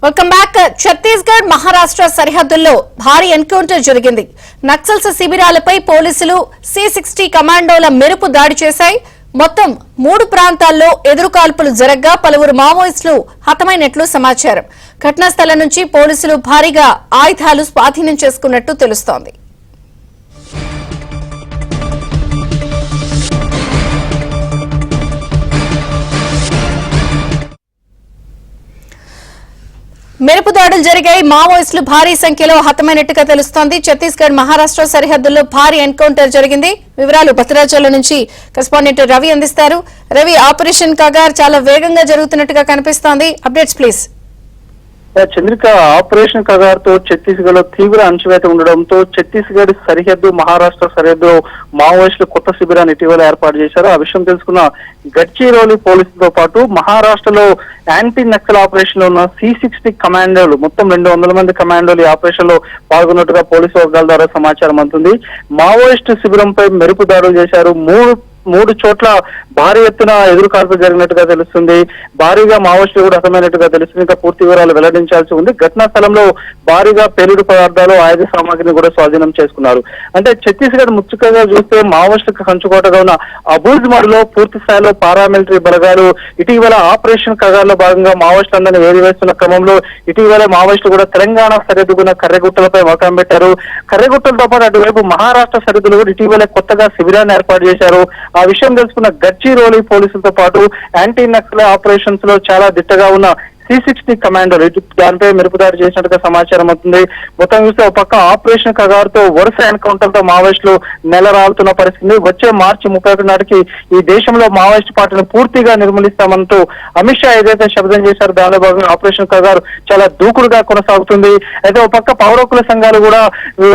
Welcome back. Chhattisgarh Maharashtra సరిహద్దుల్లో భారీ encounter జరిగింది. నక్సల్స్ శిబిరాలపై పోలీసులు C-60 కమాండోల మెరుపు దాడి చేశాయి. మొత్తం 3 ప్రాంతాల్లో ఎదురుకాల్పులు జరగ్గా పలువురు మావోయిస్టులు హతమైనట్లు సమాచారం. ఘటనా స్థలం నుంచి పోలీసులు భారీగా ఆయుధాలు స్వాధీనం చేసుకున్నట్టు తెలుస్తోంది. మెరుపు దాడులు జరిగాయి. మావోయిస్టులు భారీ సంఖ్యలో హతమైనట్టుగా తెలుస్తోంది. ఛత్తీస్గఢ్ మహారాష్ట్ర సరిహద్దుల్లో భారీ ఎన్కౌంటర్ జరిగింది. వివరాలు భద్రాచలం నుంచి కరెస్పాండెంట్ రవి అందిస్తారు. రవి, ఆపరేషన్ కగార్ చాలా వేగంగా జరుగుతున్నట్టుగా కనిపిస్తోంది. Updates please. Chandrika, operation Kagar తో ఛత్తీస్గఢ్ లో తీవ్ర అణచివేత ఉండడంతో ఛత్తీస్గఢ్ సరిహద్దు మహారాష్ట్ర సరిహద్దులో మావోయిస్టులు కొత్త శిబిరాన్ని ఇటీవల ఏర్పాటు చేశారు. ఆ విషయం తెలుసుకున్న గడ్చిరోలి పోలీసులతో పాటు మహారాష్ట్రలో యాంటీ నక్సల్ ఆపరేషన్ లో ఉన్న C-60 కమాండోలు మొత్తం 200 మంది కమాండోలు ఈ ఆపరేషన్ లో పాల్గొన్నట్టుగా పోలీసు వర్గాల ద్వారా సమాచారం అందుతుంది. మావోయిస్టు శిబిరంపై మెరుపు దాడులు చేశారు. మూడు చోట్ల భారీ ఎత్తున ఎదురుకాల్పులు జరిగినట్టుగా తెలుస్తుంది. భారీగా మావోయిస్టులు కూడా హతమైనట్టుగా తెలుస్తుంది. ఇంకా పూర్తి వివరాలు వెల్లడించాల్సి ఉంది. ఘటనా స్థలంలో భారీగా పేలుడు పదార్థాలు, ఆయుధ సామాగ్రిని కూడా స్వాధీనం చేసుకున్నారు. అంటే ఛత్తీస్గఢ్ ముఖ్యంగా చూస్తే మావోయిస్టులకు కంచుకోటగా ఉన్న అబూజ్మర్లో పూర్తి స్థాయిలో పారామిలిటరీ బలగాలు ఇటీవల ఆపరేషన్ కగార్లో భాగంగా మావోయిస్టులందరినీ వేధివేస్తున్న క్రమంలో ఇటీవల మావోయిస్టులు కూడా తెలంగాణ సరిహద్దుకున్న కర్రెగుట్టలపై మకాం పెట్టారు. కర్రెగుట్టలతో పాటు అటువైపు మహారాష్ట్ర సరిహద్దులు కూడా ఇటీవల కొత్తగా శిబిరాన్ని ఏర్పాటు చేశారు. ఆ విషయం తెలుసుకున్న గడ్చిరోలి పోలీసులతో పాటు యాంటీ నక్సల్ ఆపరేషన్స్ లో చాలా దిట్టగా ఉన్న C-60 కమాండోలు దానిపై మెరుపుదాడి చేసినట్టుగా సమాచారం అవుతుంది. మొత్తం చూస్తే ఒక పక్క ఆపరేషన్ కగార్ తో వరుస ఎన్కౌంటర్ తో మావోయిస్టులు నెలరాలుతున్న పరిస్థితి. వచ్చే మార్చి 31 నాటికి ఈ దేశంలో మావోయిస్టు పార్టీని పూర్తిగా నిర్మూలిస్తామంటూ అమిత్ షా ఏదైతే శబ్దం చేశారో దానిలో భాగంగా ఆపరేషన్ కగార్ చాలా దూకుడుగా కొనసాగుతుంది. అయితే ఒక పక్క పౌరకుల సంఘాలు కూడా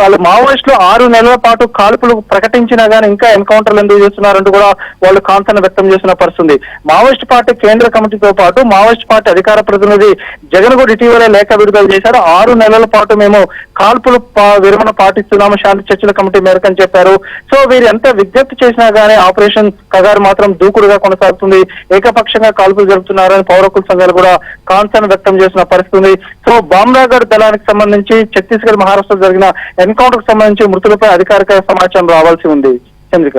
వాళ్ళు మావోయిస్టులు 6 నెలల పాటు కాల్పులు ప్రకటించినా గానీ ఇంకా ఎన్కౌంటర్లు ఎందుకు చేస్తున్నారంటూ కూడా వాళ్ళు కాంతన వ్యక్తం చేసిన పరిస్థితుంది. మావోయిస్టు పార్టీ కేంద్ర కమిటీతో పాటు మావోయిస్టు పార్టీ అధికార ప్రతినిధి జగన్ కూడా ఇటీవల లేఖ విడుదల చేశారు. 6 నెలల పాటు మేము కాల్పులు విరమణ పాటిస్తున్నాము శాంతి చర్చల కమిటీ మేరకు అని చెప్పారు. సో వీరు ఎంత విజ్ఞప్తి చేసినా గానీ ఆపరేషన్ కగార్ మాత్రం దూకుడుగా కొనసాగుతుంది. ఏకపక్షంగా కాల్పులు జరుపుతున్నారని పౌరకుల సంఘాలు కూడా కాన్సర్న్ వ్యక్తం చేసిన పరిస్థితి. సో బామ్రాగఢ్ దళానికి సంబంధించి ఛత్తీస్గఢ్ మహారాష్ట్ర జరిగిన ఎన్కౌంటర్ కు సంబంధించి మృతులపై అధికారిక సమాచారం రావాల్సి ఉంది. చంద్రిక.